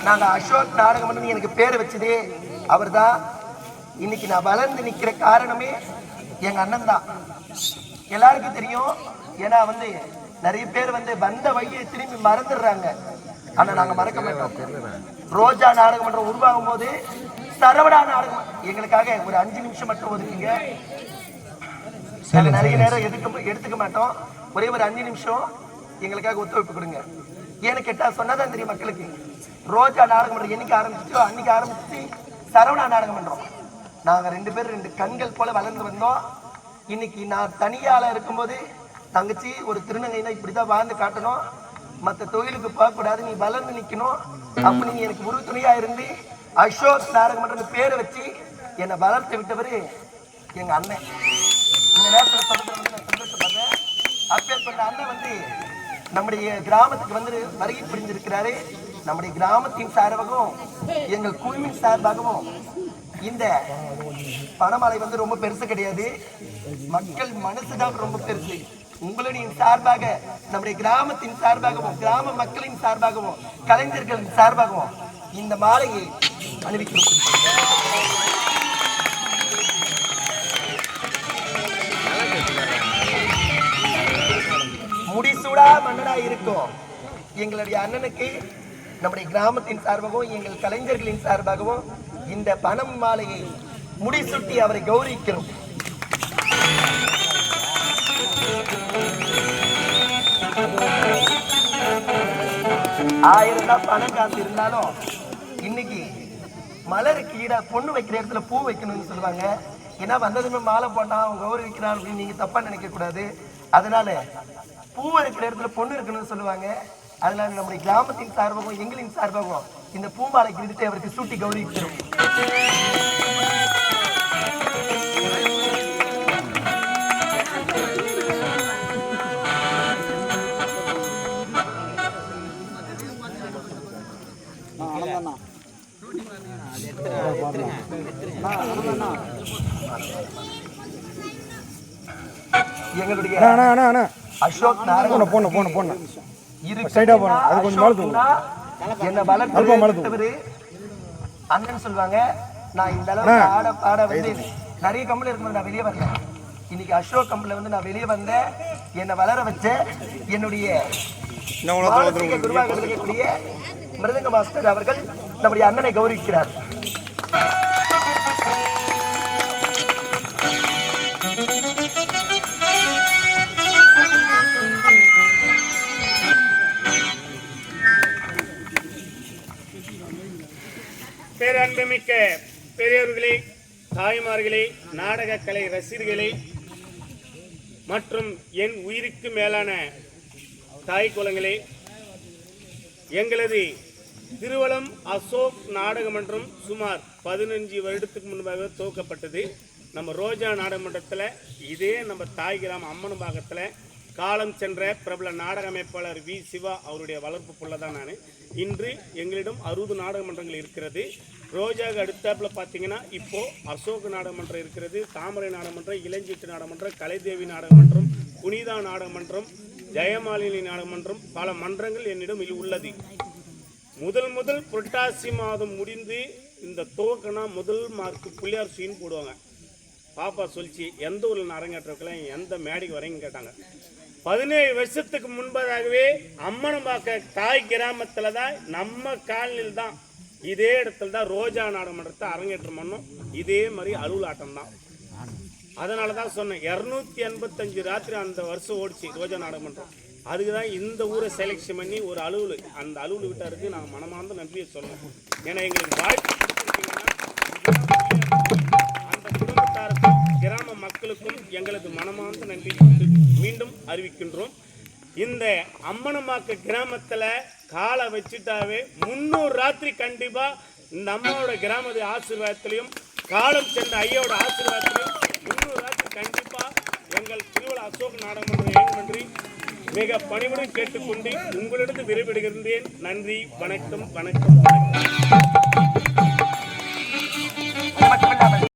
நாங்க அசோக் நாடகம் எனக்கு பேர் வச்சதே அவர் தான். இன்னைக்கு நான் வளர்ந்து நிக்கிற காரணமே எங்க அண்ணன் தான். எல்லாருக்கும் தெரியும். ஏன்னா நிறைய பேர் வந்த வழியை திரும்பி மறந்துடுறாங்க. ஆனா நாங்க மறக்க மாட்டோம். ரோஜா நாடகம் மன்றம் உருவாகும் போது சரவணா நாடகம் எங்களுக்காக ஒரு 5 நிமிஷம் மட்டும் ஒதுக்குங்க. நிறைய நேரம் எடுத்துக்க மாட்டோம். ஒரே ஒரு 5 நிமிஷம் எங்களுக்காக ஒத்துழைப்பு கொடுங்க. ஏன்னு கேட்டா சொன்னதான் தெரியும் மக்களுக்கு. ரோஜா நாடகம் மன்றம் என்னைக்கு ஆரம்பிச்சோ அன்னைக்கு ஆரம்பிச்சு சரவணா நாடகம் மன்றம் நாங்க 2 பேரும் 2 கண்கள் போல வளர்ந்து வந்தோம். இன்னைக்கு நான் தனியால இருக்கும்போது தங்கச்சி ஒரு திருநங்கைனா இப்படிதான் வாழ்ந்து காட்டணும், மற்ற தொழிலுக்கு போகக்கூடாது, நீ வளர்ந்து நிக்கணும் அப்ப நீ எனக்கு உறுதுணையா இருந்து அசோக் நாடகம் மன்ற பேரை வச்சு என்னை வளர்த்து விட்டவர் எங்க அண்ணன். இந்த நேரத்தில் சந்தோஷப்படுறேன். அப்பேற்பட்ட அண்ணன் நம்முடைய கிராமத்துக்கு வருகை புரிந்திருக்கிறாரு. நம்முடைய கிராமத்தின் சார்பாகவும் எங்கள் குழுவின் சார்பாகவும் இந்த பணமழை ரொம்ப பெருசு கிடையாது, மக்கள் மனசுதான் ரொம்ப பெருசு. உங்களுடைய சார்பாக நம்முடைய கிராமத்தின் சார்பாகவும் கிராம மக்களின் சார்பாகவும் கலைஞர்களின் சார்பாகவும் இந்த மாலையை அணிவிக்கிறோம். முடிசூடா மன்னனா இருக்கும் எங்களுடைய அண்ணனுக்கு நம்முடைய கிராமத்தின் சார்பாகவும் எங்கள் கலைஞர்களின் சார்பாகவும் இந்த பணம் மாலையை முடிசூட்டி அவரை கௌரவிக்கிறோம். ஆயிரம் தான் பணம் காசு இருந்தாலும் இன்னைக்கு மலருக்கு ஈடா பொண்ணு வைக்கிற இடத்துல பூ வைக்கணும்னு சொல்லுவாங்க. ஏன்னா வந்ததுமே மாலை போட்டா அவங்க கௌரவிக்கிறான் அப்படின்னு நீங்க தப்பா நினைக்க கூடாது. அதனால பூ இருக்கிற இடத்துல பொண்ணு இருக்கணும்னு சொல்லுவாங்க. அதனால நம்முடைய கிராமத்தின் சார்பாகவும் எங்களின் சார்பாகவும் இந்த பூமாலைக்கு விடுத்து அவருக்கு சூட்டி கௌரவிக்கிறோம். எங்களுடைய அசோக் நாடகம் என்ன வளர்த்து அண்ணன் சொல்லுவாங்க. நான் இந்த அளவுக்கு ஆட பாட நிறைய கம்பெனி இருக்கும்போது நான் வெளியே வரல. இன்னைக்கு அசோக் கம்பெனில நான் வெளியே வந்தேன். என்னை வளர வச்ச என்னுடைய குருவாக இருக்கக்கூடிய மிருதங்க மாஸ்டர் அவர்கள் நம்முடைய அண்ணனை கௌரவிக்கிறார். பேரன்புமிக்க பெரியவர்களே, தாய்மார்களே, நாடக கலை ரசிகர்களே மற்றும் என் உயிருக்கு மேலான தாய் குலங்களே, எங்களது திருவளம் அசோக் நாடக மன்றம் சுமார் 15 வருடத்துக்கு முன்பாக துவக்கப்பட்டது. நம்ம ரோஜா நாடக மன்றத்தில் இதே நம்ம தாய் கிராமம் அம்மனுபாகத்தில் காலம் சென்ற பிரபல நாடக அமைப்பாளர் வி சிவா அவருடைய வளர்ப்பு புள்ள தான் நான். இன்று எங்களிடம் 60 நாடக மன்றங்கள் இருக்கிறது. ரோஜாவுக்கு அடுத்தாப்பில் பார்த்தீங்கன்னா இப்போது அசோக் நாடக மன்றம் இருக்கிறது, தாமரை நாடக மன்றம், இளஞ்சீட்டு நாடக மன்றம், கலைதேவி நாடக மன்றம், புனிதா நாடக மன்றம், ஜெயமாலினி நாடக மன்றம், பல மன்றங்கள் என்னிடம் உள்ளது. முதல் புரட்டாசி மாதம் முடிந்து இந்த துவக்கனா முதல் மார்க்கு பிள்ளையார் சீன் போடுவாங்க. பாப்பா சொல்லிச்சு எந்த ஊரில் அரங்கேற்றக்கலாம் எந்த மேடைக்கு வரீங்கன்னு கேட்டாங்க. 17 வருஷத்துக்கு முன்பதாகவே அம்மனம்பாக்க தாய் கிராமத்தில் தான் நம்ம காலனில் தான் இதே இடத்துல தான் ரோஜா நாடக மன்றத்தை அரங்கேற்றம் பண்ணோம். இதே மாதிரி அலுவலாட்டம் தான். அதனால தான் சொன்னேன் 285 ராத்திரி அந்த வருஷம் ஓடிச்சு ரோஜா நாடக மன்றம். அதுக்கு தான் இந்த ஊரை செலக்ஷன் பண்ணி ஒரு அலுவல் அந்த அலுவல் விட்டாருக்கு நாங்கள் மனமார்ந்த நன்றியை சொன்னோம். ஏன்னா எங்களுக்கு வாய்ப்பு கொடுத்துருக்கீங்கன்னா அந்த குடும்பத்தாருக்கும் கிராம மக்களுக்கும் எங்களது மனமார்ந்த நன்றி மீண்டும் அறிவிக்கின்றோம். இந்த அம்மனமாக்க கிராமத்தில் காலை வச்சுட்டாவே 300 ராத்திரி கண்டிப்பாக இந்த அம்மாவோட கிராமத்து ஆசீர்வாதத்திலையும் காலம் சென்ற ஐயாவோட ஆசீர்வாதத்திலையும் 300 ராத்திரி கண்டிப்பாக எங்கள் திருவிழா அசோக் நாடகம் நன்றி மிக பணிவுடன் கேட்டுக்கொண்டு உங்களிடத்து விரைவிடுகின்றேன். நன்றி, வணக்கம், வணக்கம், வணக்கம்.